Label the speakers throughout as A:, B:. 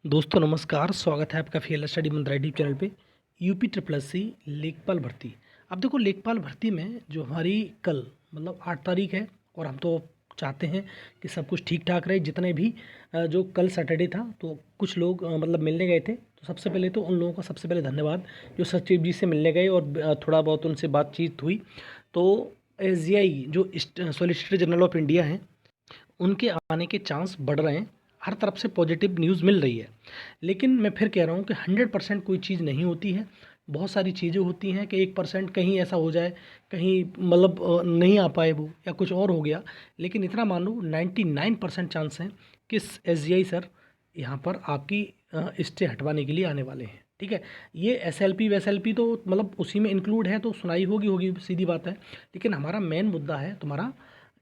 A: दोस्तों नमस्कार, स्वागत है आपका फीएलएस स्टडी मंत्रा यूट्यूब चैनल पे। यूपी ट्रिपल एस सी लेखपाल भर्ती। अब देखो लेखपाल भर्ती में जो हमारी कल मतलब 8 तारीख है और हम तो चाहते हैं कि सब कुछ ठीक ठाक रहे। जितने भी जो कल सैटरडे था तो कुछ लोग मतलब मिलने गए थे, तो सबसे पहले तो उन लोगों का सबसे पहले धन्यवाद जो सचिव जी से मिलने गए और थोड़ा बहुत उनसे बातचीत हुई। तो एसजीआई जो सॉलिसिटर जनरल ऑफ इंडिया हैं उनके आने के चांस बढ़ रहे हैं। हर तरफ से पॉजिटिव न्यूज़ मिल रही है, लेकिन मैं फिर कह रहा हूँ कि 100% कोई चीज़ नहीं होती है। बहुत सारी चीज़ें होती हैं कि 1% कहीं ऐसा हो जाए, कहीं मतलब नहीं आ पाए वो या कुछ और हो गया। लेकिन इतना मान लो 99% चांस हैं कि एसजीआई सर यहाँ पर आपकी स्टे हटवाने के लिए आने वाले हैं। ठीक है, ये एसएलपी वैसएलपी तो मतलब उसी में इंक्लूड है, तो सुनाई होगी होगी सीधी बात है। लेकिन हमारा मेन मुद्दा है तुम्हारा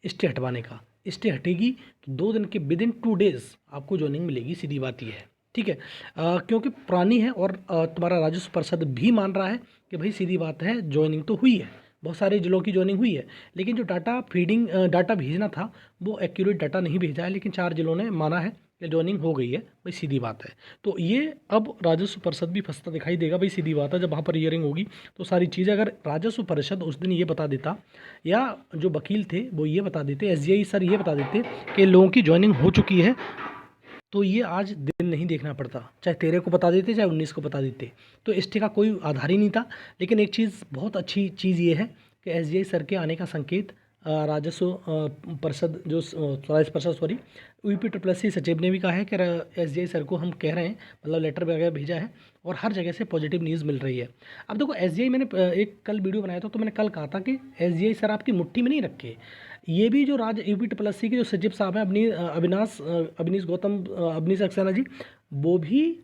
A: स्टे हटवाने का। स्टे हटेगी तो 2 दिन के विद इन 2 डेज़ आपको ज्वाइनिंग मिलेगी, सीधी बात ये है। ठीक है, क्योंकि पुरानी है और तुम्हारा राजस्व परिषद भी मान रहा है कि भाई सीधी बात है ज्वाइनिंग तो हुई है, बहुत सारे जिलों की ज्वाइनिंग हुई है। लेकिन जो डाटा भेजना था वो एक्यूरेट डाटा नहीं भेजा है, लेकिन 4 जिलों ने माना है कि ज्वाइनिंग हो गई है, भाई सीधी बात है। तो ये अब राजस्व परिषद भी फंसता दिखाई देगा, भाई सीधी बात है। जब वहाँ पर हियरिंग होगी तो सारी चीज़ें, अगर राजस्व परिषद उस दिन ये बता देता या जो वकील थे वो ये बता देते, एसजीआई सर ये बता देते कि लोगों की ज्वाइनिंग हो चुकी है, तो ये आज दिन नहीं देखना पड़ता। चाहे 13 को बता देते, चाहे 19 को बता देते, तो स्टे का कोई आधार ही नहीं था। लेकिन एक चीज़, बहुत अच्छी चीज़ ये है कि एसजीआई सर के आने का संकेत राजस्व परिषद जो स्वराज परिषद sorry UP triple S C सचिव ने भी कहा है कि एसजीआई सर को हम कह रहे हैं, मतलब लेटर वगैरह भेजा है और हर जगह से पॉजिटिव न्यूज़ मिल रही है। अब देखो एसजीआई, मैंने एक कल वीडियो बनाया था तो मैंने कल कहा था कि एसजीआई सर आपकी मुट्ठी में नहीं रखे। ये भी जो यूपी ट्रिपल एस सी के जो सचिव साहब हैं अवनीश गौतम अवनीश सक्सेना जी, वो भी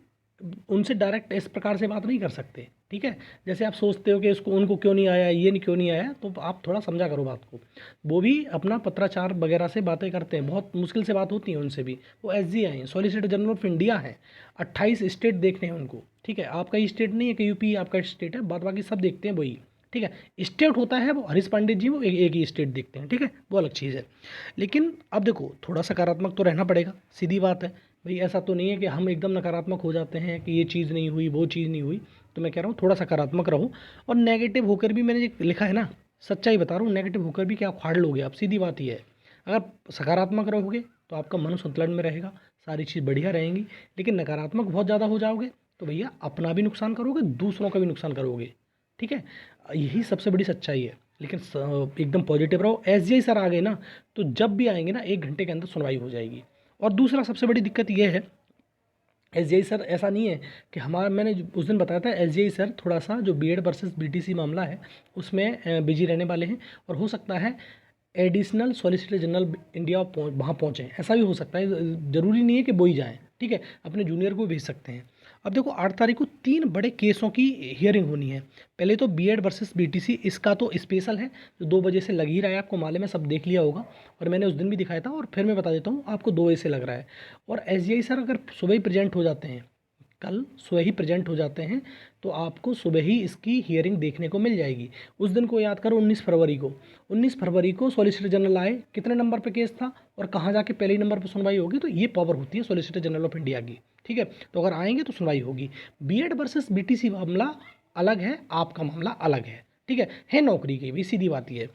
A: उनसे डायरेक्ट इस प्रकार से बात नहीं कर सकते। ठीक है, जैसे आप सोचते हो कि इसको उनको क्यों नहीं आया, ये नहीं क्यों नहीं आया, तो आप थोड़ा समझा करो बात को। वो भी अपना पत्राचार वगैरह से बातें करते हैं, बहुत मुश्किल से बात होती है उनसे भी। वो एसजीआई हैं, सॉलिसिटर जनरल ऑफ इंडिया हैं, 28 स्टेट देखने हैं उनको। ठीक है, आपका ही स्टेट नहीं है कि यूपी आपका स्टेट है, बात बाकी सब देखते हैं वही। ठीक है, स्टेट होता है वो हरीश पांडे जी, वो एक ही स्टेट देखते हैं। ठीक है, वो अलग चीज़ है। लेकिन अब देखो थोड़ा सकारात्मक तो रहना पड़ेगा, सीधी बात है। भाई ऐसा तो नहीं है कि हम एकदम नकारात्मक हो जाते हैं कि ये चीज़ नहीं हुई, वो चीज़ नहीं हुई। तो मैं कह रहा हूँ थोड़ा सकारात्मक रहो, और नेगेटिव होकर भी, मैंने जो लिखा है ना, सच्चाई बता रहा हूँ, नेगेटिव होकर भी क्या उखाड़ लोगे आप, सीधी बात ये है। अगर सकारात्मक रहोगे तो आपका मन संतुलन में रहेगा, सारी चीज़ बढ़िया रहेंगी। लेकिन नकारात्मक बहुत ज़्यादा हो जाओगे तो भैया अपना भी नुकसान करोगे, दूसरों का भी नुकसान करोगे। ठीक है, यही सबसे बड़ी सच्चाई है। लेकिन एकदम पॉजिटिव रहो। एसजीआई सर आ गए ना, तो जब भी आएंगे ना 1 घंटे के अंदर सुनवाई हो जाएगी। और दूसरा सबसे बड़ी दिक्कत यह है, एसजीआई सर ऐसा नहीं है कि हमारा, मैंने उस दिन बताया था एसजीआई सर थोड़ा सा जो बीएड वर्सेस बीटीसी मामला है उसमें बिजी रहने वाले हैं, और हो सकता है एडिशनल सॉलिसिटर जनरल इंडिया वहाँ पहुँचें, ऐसा भी हो सकता है। ज़रूरी नहीं है कि वो ही जाएँ। ठीक है, अपने जूनियर को भेज सकते हैं। अब देखो 8 तारीख को 3 बड़े केसों की हियरिंग होनी है। पहले तो बीएड वर्सेस बीटीसी, इसका तो स्पेशल है जो 2 बजे से लग ही रहा है, आपको मालूम है, सब देख लिया होगा। और मैंने उस दिन भी दिखाया था, और फिर मैं बता देता हूँ आपको, 2 बजे से लग रहा है। और एसजीआई सर अगर सुबह ही प्रेजेंट हो जाते हैं, कल सुबह ही प्रेजेंट हो जाते हैं, तो आपको सुबह ही इसकी हियरिंग देखने को मिल जाएगी। उस दिन को याद करो, 19 फरवरी को, 19 फरवरी को सॉलिसिटर जनरल आए, कितने नंबर पे केस था और कहाँ जाके पहले ही नंबर पे सुनवाई होगी। तो ये पावर होती है सॉलिसिटर जनरल ऑफ इंडिया की। ठीक है, तो अगर आएंगे तो सुनवाई होगी। बीएड वर्सेस बीटीसी मामला अलग है, आपका मामला अलग है। ठीक है नौकरी की भी सीधी बात है।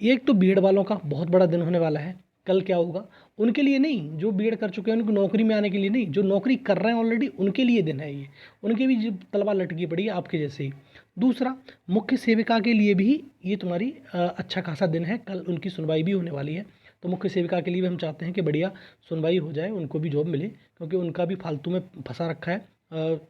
A: एक तो बीएड वालों का बहुत बड़ा दिन होने वाला है। कल क्या होगा, उनके लिए नहीं, जो बीएड कर चुके हैं उनको नौकरी में आने के लिए नहीं, जो नौकरी कर रहे हैं ऑलरेडी उनके लिए दिन है ये। उनके भी तलवार लटकी पड़ी है आपके जैसे ही। दूसरा, मुख्य सेविका के लिए भी ये तुम्हारी अच्छा खासा दिन है, कल उनकी सुनवाई भी होने वाली है। तो मुख्य सेविका के लिए भी हम चाहते हैं कि बढ़िया सुनवाई हो जाए, उनको भी जॉब मिले, क्योंकि उनका भी फालतू में फंसा रखा है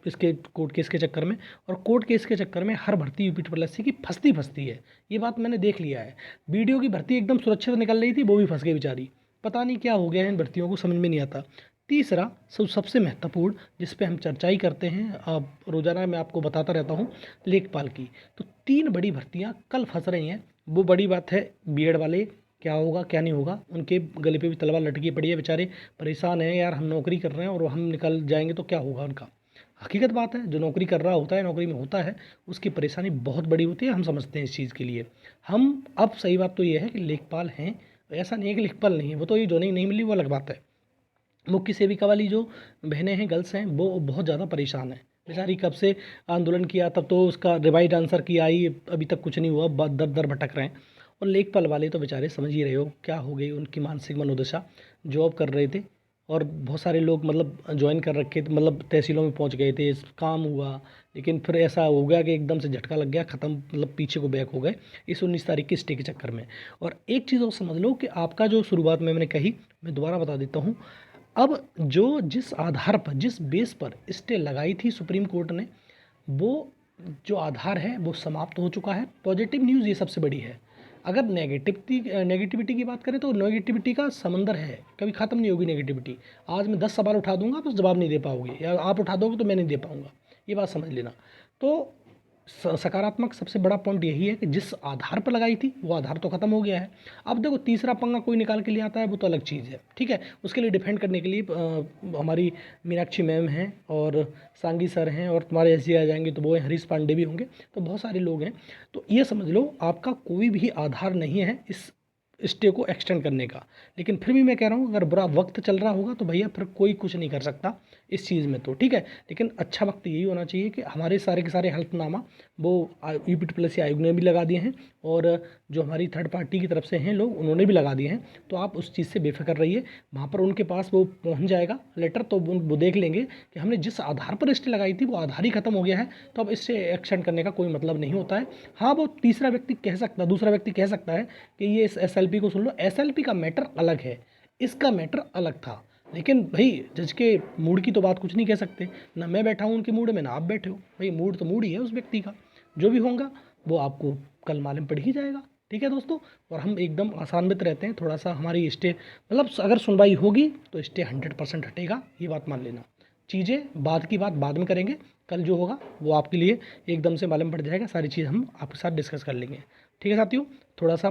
A: इसके कोर्ट केस के चक्कर में। और कोर्ट केस के चक्कर में हर भर्ती यूपी ट्रिपल एस सी की फंसती है, ये बात मैंने देख लिया है। बीडीओ की भर्ती एकदम सुरक्षित निकल रही थी, वो भी फंस गई बेचारी। पता नहीं क्या हो गया है इन भर्तियों को, समझ में नहीं आता। तीसरा, सबसे महत्वपूर्ण, जिस पे हम चर्चा ही करते हैं, अब रोज़ाना मैं आपको बताता रहता हूँ, लेखपाल की। तो 3 बड़ी भर्तियाँ कल फंस रही हैं। वो बड़ी बात है, बीएड वाले क्या होगा क्या नहीं होगा, उनके गले पे भी तलवार लटकी पड़ी है, बेचारे परेशान हैं यार, हम नौकरी कर रहे हैं और हम निकल जाएंगे तो क्या होगा उनका। हकीकत बात है, जो नौकरी कर रहा होता है, नौकरी में होता है, उसकी परेशानी बहुत बड़ी होती है, हम समझते हैं इस चीज़ के लिए। हम अब सही बात तो ये है कि लेखपाल हैं, ऐसा नहीं है कि लेखपाल नहीं है, वो तो ये जो नहीं मिली वो अलग बात है। मुख्य सेविका वाली जो बहनें हैं, गर्ल्स हैं, वो बहुत ज़्यादा परेशान हैं बेचारी। कब से आंदोलन किया, तब तो उसका रिवाइड आंसर किया ही, अभी तक कुछ नहीं हुआ, दर दर भटक रहे हैं। और लेखपाल वाले तो बेचारे समझ ही रहे हो क्या हो गई उनकी मानसिक मनोदशा। जॉब कर रहे थे और बहुत सारे लोग मतलब ज्वाइन कर रखे थे, मतलब तहसीलों में पहुंच गए थे, काम हुआ, लेकिन फिर ऐसा हो गया कि एकदम से झटका लग गया, ख़त्म, मतलब पीछे को बैक हो गए इस 19 तारीख के स्टे के चक्कर में। और एक चीज़ और समझ लो कि आपका जो शुरुआत में मैंने कही, मैं दोबारा बता देता हूँ। अब जो जिस आधार पर, जिस बेस पर स्टे लगाई थी सुप्रीम कोर्ट ने, वो जो आधार है वो समाप्त हो चुका है। पॉजिटिव न्यूज़ ये सबसे बड़ी है। अगर नेगेटिविटी की बात करें तो नेगेटिविटी का समंदर है, कभी ख़त्म नहीं होगी नेगेटिविटी। आज मैं 10 सवाल उठा दूंगा तो जवाब नहीं दे पाओगे, या आप उठा दोगे तो मैं नहीं दे पाऊंगा, ये बात समझ लेना। तो सकारात्मक सबसे बड़ा पॉइंट यही है कि जिस आधार पर लगाई थी वो आधार तो ख़त्म हो गया है। अब देखो तीसरा पंगा कोई निकाल के लिए आता है वो तो अलग चीज़ है, ठीक है। उसके लिए डिफेंड करने के लिए हमारी मीनाक्षी मैम हैं और सांगी सर हैं, और तुम्हारे एस आ जाएंगे तो वो हरीश पांडे भी होंगे, तो बहुत सारे लोग हैं। तो ये समझ लो आपका कोई भी आधार नहीं है इस स्टे को एक्सटेंड करने का। लेकिन फिर भी मैं कह रहा हूँ अगर बुरा वक्त चल रहा होगा तो भैया फिर कोई कुछ नहीं कर सकता इस चीज़ में, तो ठीक है। लेकिन अच्छा वक्त यही होना चाहिए कि हमारे सारे के सारे हल्फनामा वो यूपी आयोग ने भी लगा दिए हैं, और जो हमारी थर्ड पार्टी की तरफ से हैं लोग उन्होंने भी लगा दिए हैं। तो आप उस चीज़ से बेफिक्र रहिए, वहाँ पर उनके पास वो पहुँच जाएगा लेटर, तो वो देख लेंगे कि हमने जिस आधार पर स्टे लगाई थी वो आधार ही खत्म हो गया है, तो अब इससे एक्सटेंड करने का कोई मतलब नहीं होता है। हाँ, वो तीसरा व्यक्ति कह सकता, दूसरा व्यक्ति कह सकता है कि ये इस एसएलपी को सुन लो, एसएलपी का मैटर अलग है, इसका मैटर अलग था। लेकिन भाई जज के मूड की तो बात कुछ नहीं कह सकते, ना मैं बैठा हूँ उनके मूड में, ना आप बैठे हो, भाई मूड तो मूड ही है उस व्यक्ति का। जो भी होगा वो आपको कल मालूम पड़ ही जाएगा, ठीक है दोस्तों। और हम एकदम आसान्वित रहते हैं, थोड़ा सा हमारी स्टे, मतलब अगर सुनवाई होगी तो स्टे 100% हटेगा, ये बात मान लेना। चीज़ें बाद की बात बाद में करेंगे, कल जो होगा वो आपके लिए एकदम से मालूम पड़ जाएगा, सारी चीज़ हम आपके साथ डिस्कस कर लेंगे, ठीक है साथियों। थोड़ा सा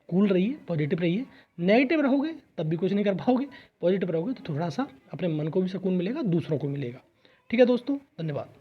A: कूल रहिए, पॉजिटिव रहिए। नेगेटिव रहोगे तब भी कुछ नहीं कर पाओगे, पॉजिटिव रहोगे तो थोड़ा सा अपने मन को भी सुकून मिलेगा, दूसरों को मिलेगा। ठीक है दोस्तों, धन्यवाद।